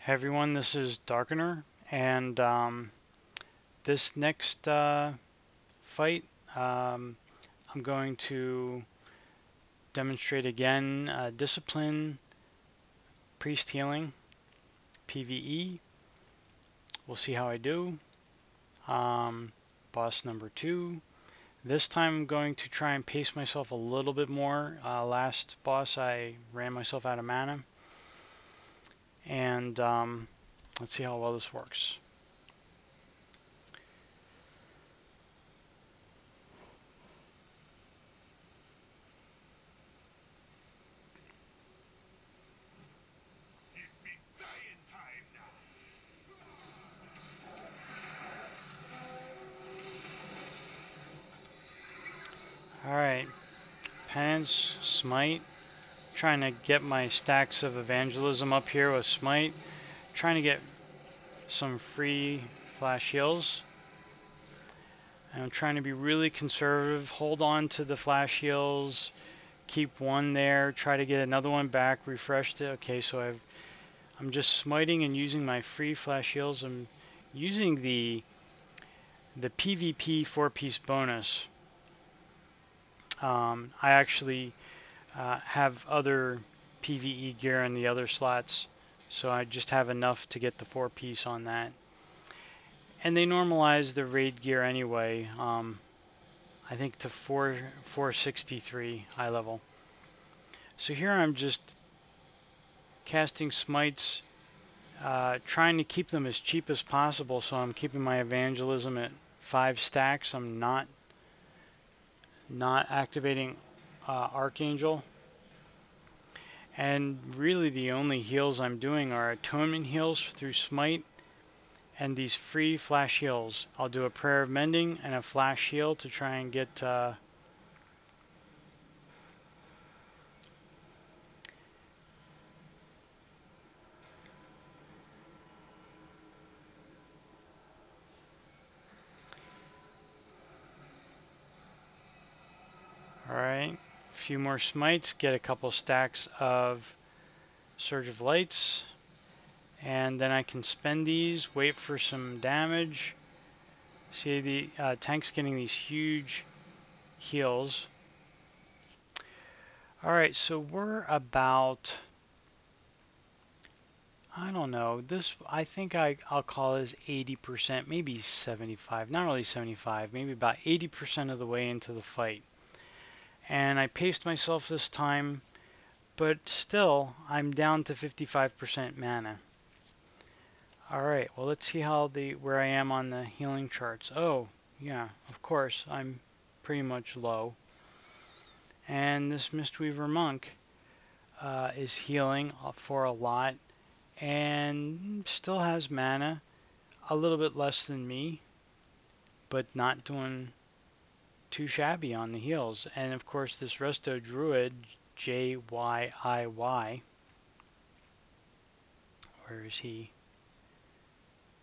Hey everyone, this is Darkener, and this next fight, I'm going to demonstrate again Discipline, Priest Healing, PvE. We'll see how I do. Boss number 2. This time I'm going to try and pace myself a little bit more. Last boss I ran myself out of mana, and let's see how well this works. Alright, Penance, Smite. Trying to get my stacks of evangelism up here with Smite. Trying to get some free flash heals. And I'm trying to be really conservative. Hold on to the flash heals. Keep one there. Try to get another one back. Refreshed it. Okay, so I'm just smiting and using my free flash heals. I'm using the PvP 4-piece bonus. I actually have other PvE gear in the other slots, so I just have enough to get the 4-piece on that. And they normalize the raid gear anyway, I think to 463 high level. So here I'm just casting smites, trying to keep them as cheap as possible, so I'm keeping my evangelism at 5 stacks. I'm not activating Archangel. And really the only heals I'm doing are atonement heals through smite and these free flash heals. I'll do a prayer of mending and a flash heal to try and get alright, a few more smites, get a couple stacks of Surge of Lights, and then I can spend these, wait for some damage. See, the tank's getting these huge heals. Alright, so we're about, I don't know, this, I think I'll call this 80%, maybe 75, not really 75, maybe about 80% of the way into the fight. And I paced myself this time, but still, I'm down to 55% mana. Alright, well let's see how where I am on the healing charts. Oh, yeah, of course, I'm pretty much low. And this Mistweaver Monk is healing for a lot, and still has mana, a little bit less than me, but not doing too shabby on the heals. And of course this Resto Druid, JYIY, where is he?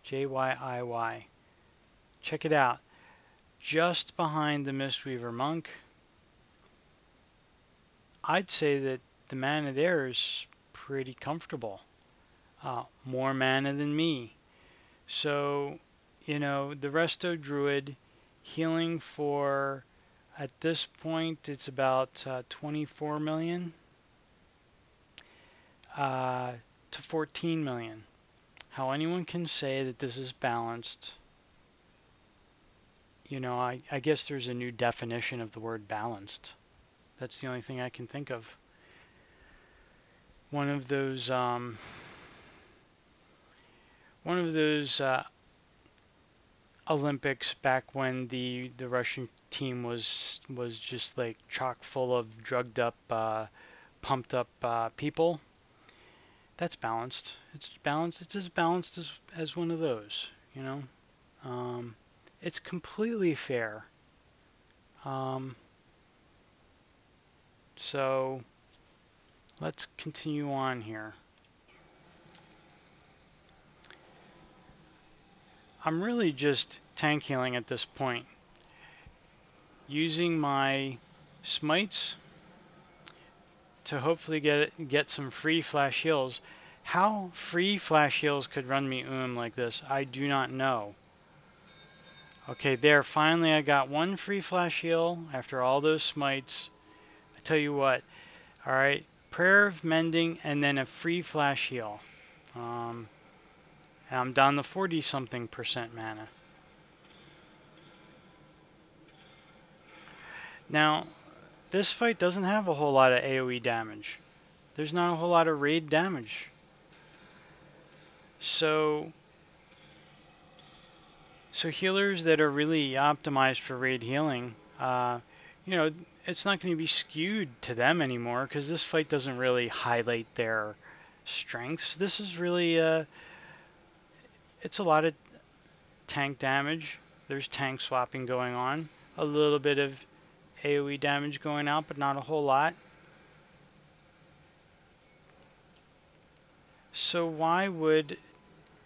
JYIY. Check it out. Just behind the Mistweaver Monk. I'd say that the mana there is pretty comfortable. More mana than me. So, you know, the Resto Druid healing for, at this point, it's about 24 million to 14 million. How anyone can say that this is balanced, you know, I guess there's a new definition of the word balanced. That's the only thing I can think of. One of those Olympics back when the Russian team was just like chock full of drugged up, pumped up people. That's balanced. It's balanced. It's as balanced as one of those. You know, it's completely fair. So let's continue on here. I'm really just tank healing at this point, using my smites to hopefully get some free flash heals. How free flash heals could run me like this, I do not know. Okay, there, finally I got one free flash heal after all those smites. I tell you what, alright, Prayer of Mending and then a free flash heal. And I'm down to 40 something percent mana. Now, this fight doesn't have a whole lot of AoE damage. There's not a whole lot of raid damage. So healers that are really optimized for raid healing, you know, it's not going to be skewed to them anymore because this fight doesn't really highlight their strengths. This is really, it's a lot of tank damage. There's tank swapping going on. A little bit of AoE damage going out, but not a whole lot. So why would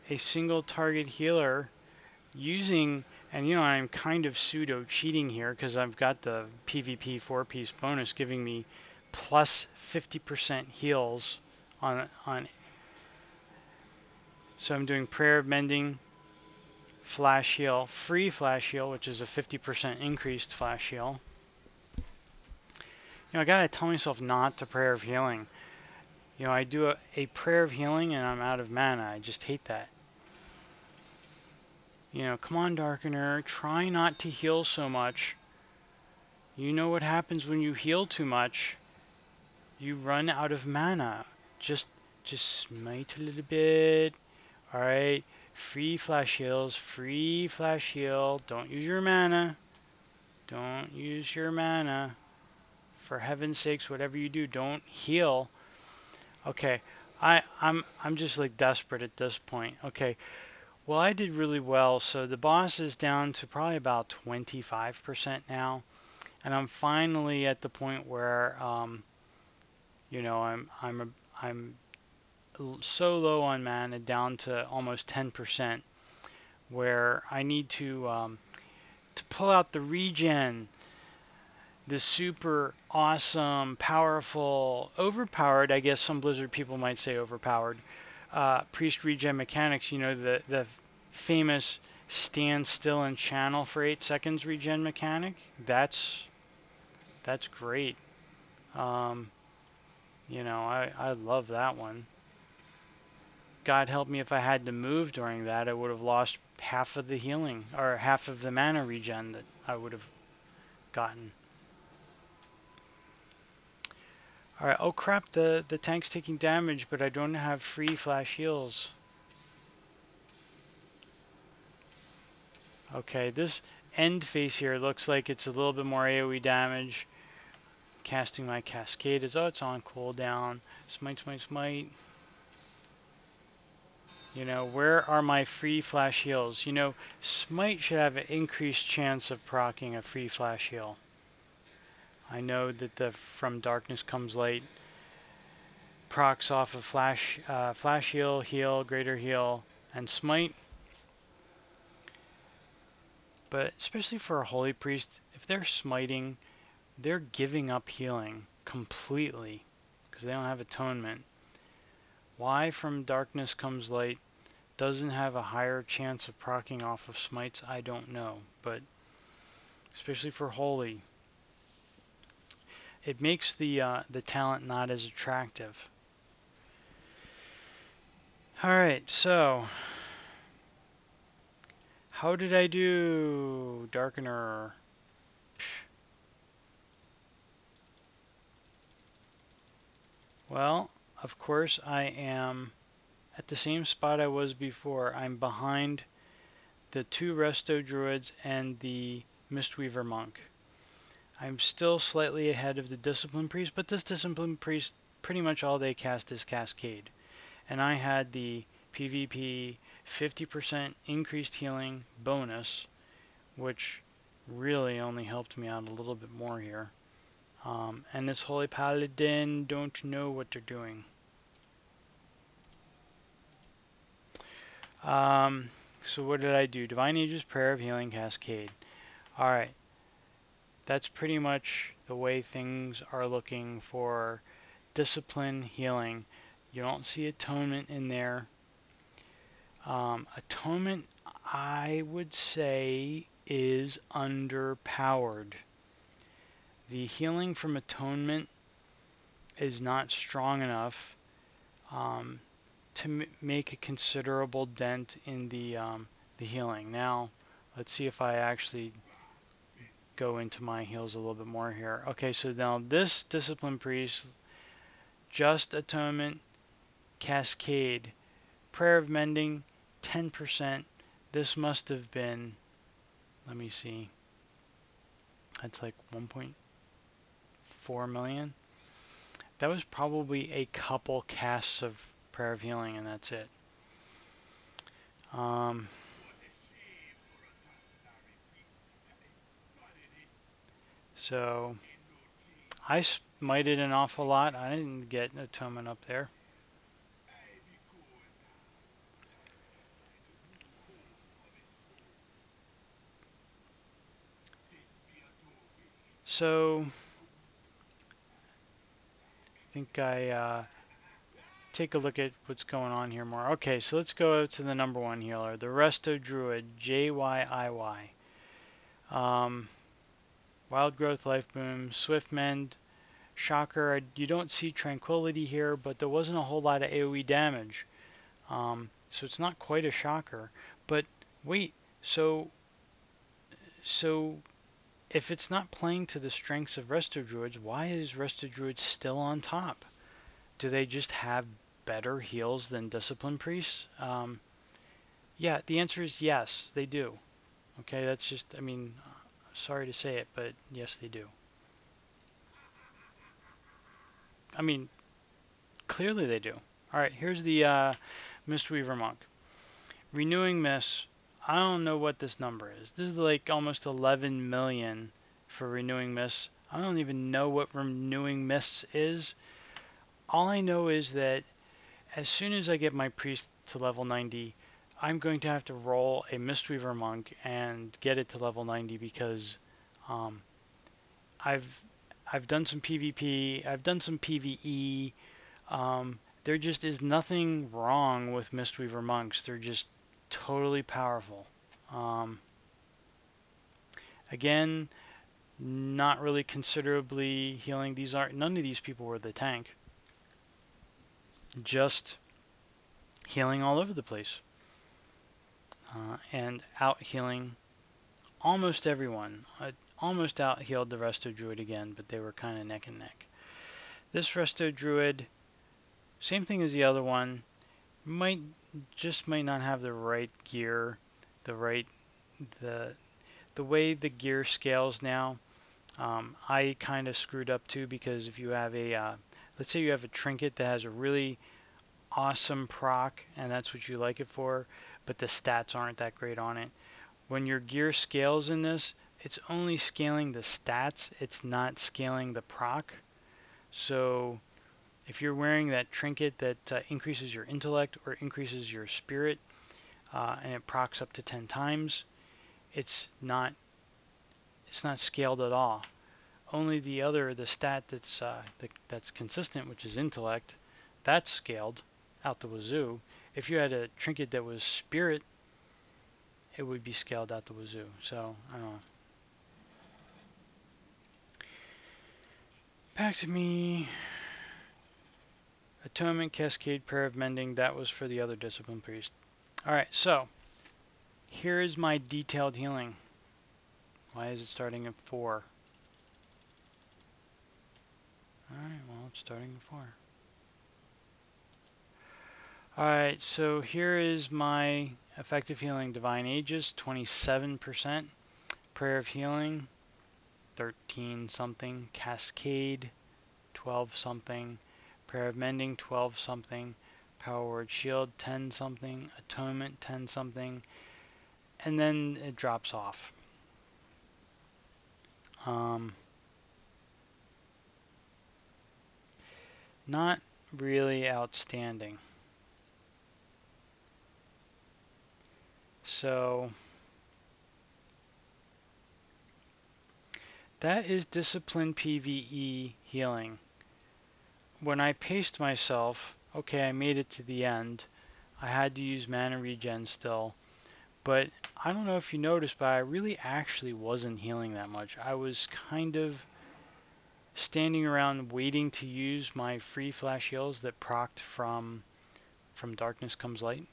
a single target healer using, and you know, I'm kind of pseudo cheating here because I've got the PvP 4-piece bonus giving me plus 50% heals on, so I'm doing Prayer of Mending, Flash Heal, free Flash Heal, which is a 50% increased Flash Heal. You know, I gotta tell myself not to Prayer of Healing. You know, I do a Prayer of Healing and I'm out of mana. I just hate that. You know, come on, Darkener, try not to heal so much. You know what happens when you heal too much. You run out of mana. Just smite a little bit. Alright, free flash heals, free flash heal. Don't use your mana. Don't use your mana. For heaven's sakes, whatever you do, don't heal. Okay, I'm just like desperate at this point. Okay, well I did really well. So the boss is down to probably about 25% now, and I'm finally at the point where you know, I'm so low on mana, down to almost 10%, where I need to pull out the regen, the super awesome, powerful, overpowered, I guess some Blizzard people might say overpowered, priest regen mechanics. You know, the famous stand still and channel for 8 seconds regen mechanic. That's great. You know, I love that one. God help me if I had to move during that, I would have lost half of the healing, or half of the mana regen that I would have gotten. Alright, oh crap, the tank's taking damage, but I don't have free flash heals. Okay, this end phase here looks like it's a little bit more AoE damage. Casting my cascade is, oh, it's on cooldown. Smite, smite, smite. You know, where are my free flash heals? You know, smite should have an increased chance of proccing a free flash heal. I know that the From Darkness Comes Light procs off of flash heal, heal, greater heal, and smite. But especially for a holy priest, if they're smiting, they're giving up healing completely because they don't have atonement. Why From Darkness Comes Light doesn't have a higher chance of proccing off of smites, I don't know. But especially for holy, it makes the talent not as attractive. Alright, so how did I do, Darkener? Well, of course I am at the same spot I was before. I'm behind the 2 Resto Druids and the Mistweaver Monk. I'm still slightly ahead of the Discipline Priest, but this Discipline Priest, pretty much all they cast is Cascade. And I had the PvP 50% increased healing bonus, which really only helped me out a little bit more here. And this Holy Paladin don't know what they're doing. So what did I do? Divine Aegis, Prayer of Healing, Cascade. Alright. That's pretty much the way things are looking for discipline healing. You don't see atonement in there. Atonement, I would say, is underpowered. The healing from atonement is not strong enough um, to make a considerable dent in the healing. Now, let's see if I actually go into my heals a little bit more here. Okay, so now this Discipline Priest, just Atonement, Cascade, Prayer of Mending, 10%. This must have been, let me see, that's like 1.4 million. That was probably a couple casts of Prayer of Healing, and that's it. So I smited an awful lot. I didn't get Atonement up there. So I think I take a look at what's going on here more. Okay, so let's go to the number one healer, the Resto Druid, JYIY. Wild Growth, Life Boom, Swift Mend, Shocker. You don't see Tranquility here, but there wasn't a whole lot of AoE damage. So it's not quite a Shocker. But wait, so if it's not playing to the strengths of Resto Druids, why is Resto Druids still on top? Do they just have better heals than Discipline Priests? Yeah, the answer is yes, they do. Okay, that's just, I mean, sorry to say it, but yes, they do. I mean, clearly they do. All right, here's the Mistweaver Monk. Renewing Mists. I don't know what this number is. This is like almost 11 million for Renewing Mists. I don't even know what Renewing Mists is. All I know is that as soon as I get my priest to level 90, I'm going to have to roll a Mistweaver Monk and get it to level 90 because um, I've I've done some PvP, I've done some PvE. There just is nothing wrong with Mistweaver Monks. They're just totally powerful. Um, Again, not really considerably healing. These aren't none of these people were the tank. Just healing all over the place and out healing almost everyone. I almost out healed the Resto Druid again, but they were kind of neck and neck. This Resto Druid, same thing as the other one, might not have the right gear, the right the the way the gear scales now. I kind of screwed up too because if you have a let's say you have a trinket that has a really awesome proc and that's what you like it for, but the stats aren't that great on it. When your gear scales in this, it's only scaling the stats, it's not scaling the proc. So if you're wearing that trinket that increases your intellect or increases your spirit and it procs up to 10 times, it's not scaled at all. Only the stat that's consistent, which is intellect, that's scaled out the wazoo. If you had a trinket that was spirit, it would be scaled out the wazoo. So I don't know. Back to me. Atonement, Cascade, Prayer of Mending. That was for the other Discipline Priest. Alright, so here is my detailed healing. Why is it starting at 4? Alright, well, it's starting at 4. Alright, so here is my effective healing. Divine Aegis, 27%. Prayer of Healing, 13 something. Cascade, 12 something. Prayer of Mending, 12 something. Power Word Shield, 10 something. Atonement, 10 something. And then it drops off. Not really outstanding. So that is Discipline PvE healing. When I paced myself, okay, I made it to the end. I had to use mana regen still, but I don't know if you noticed, but I really actually wasn't healing that much. I was kind of standing around waiting to use my free flash heals that procced from Darkness Comes Light.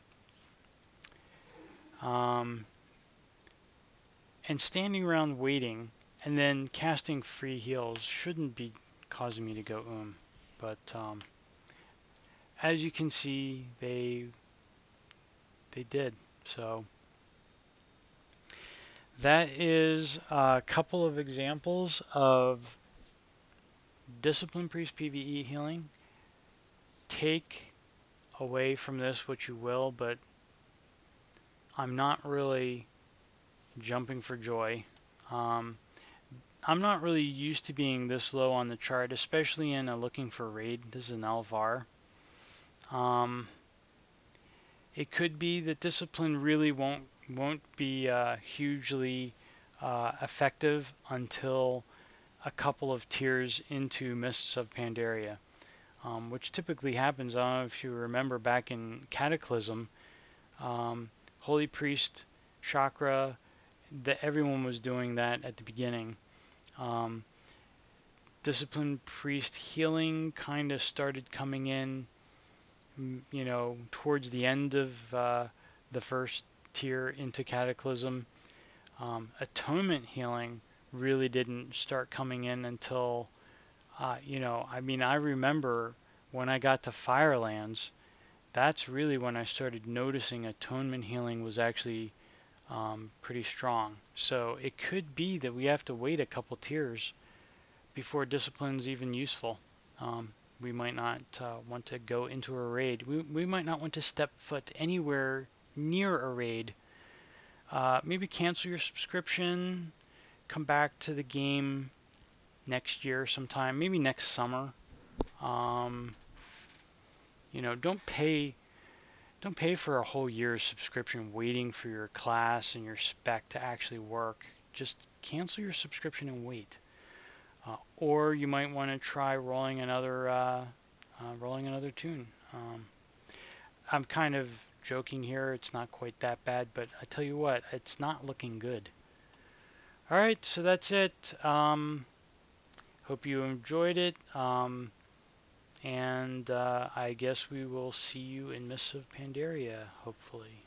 Um, and standing around waiting and then casting free heals shouldn't be causing me to go but as you can see, they did. So that is a couple of examples of Discipline Priest PvE healing. Take away from this what you will, but I'm not really jumping for joy. Um, I'm not really used to being this low on the chart, especially in a looking for raid. This is an LVAR. It could be that discipline really won't be hugely effective until a couple of tiers into Mists of Pandaria, which typically happens. I don't know if you remember back in Cataclysm, Holy Priest, Chakra, that everyone was doing that at the beginning. Um, Discipline Priest healing kind of started coming in, towards the end of the first tier into Cataclysm. Atonement healing really didn't start coming in until, I remember when I got to Firelands, that's really when I started noticing atonement healing was actually pretty strong. So it could be that we have to wait a couple tiers before discipline's even useful. We might not want to go into a raid. We might not want to step foot anywhere near a raid. Maybe cancel your subscription, come back to the game next year sometime, maybe next summer. Um, don't pay for a whole year's subscription waiting for your class and your spec to actually work. Just cancel your subscription and wait. Or you might want to try rolling another toon. I'm kind of joking here. It's not quite that bad, but I tell you what, it's not looking good. All right, so that's it. Hope you enjoyed it. And I guess we will see you in Mists of Pandaria, hopefully.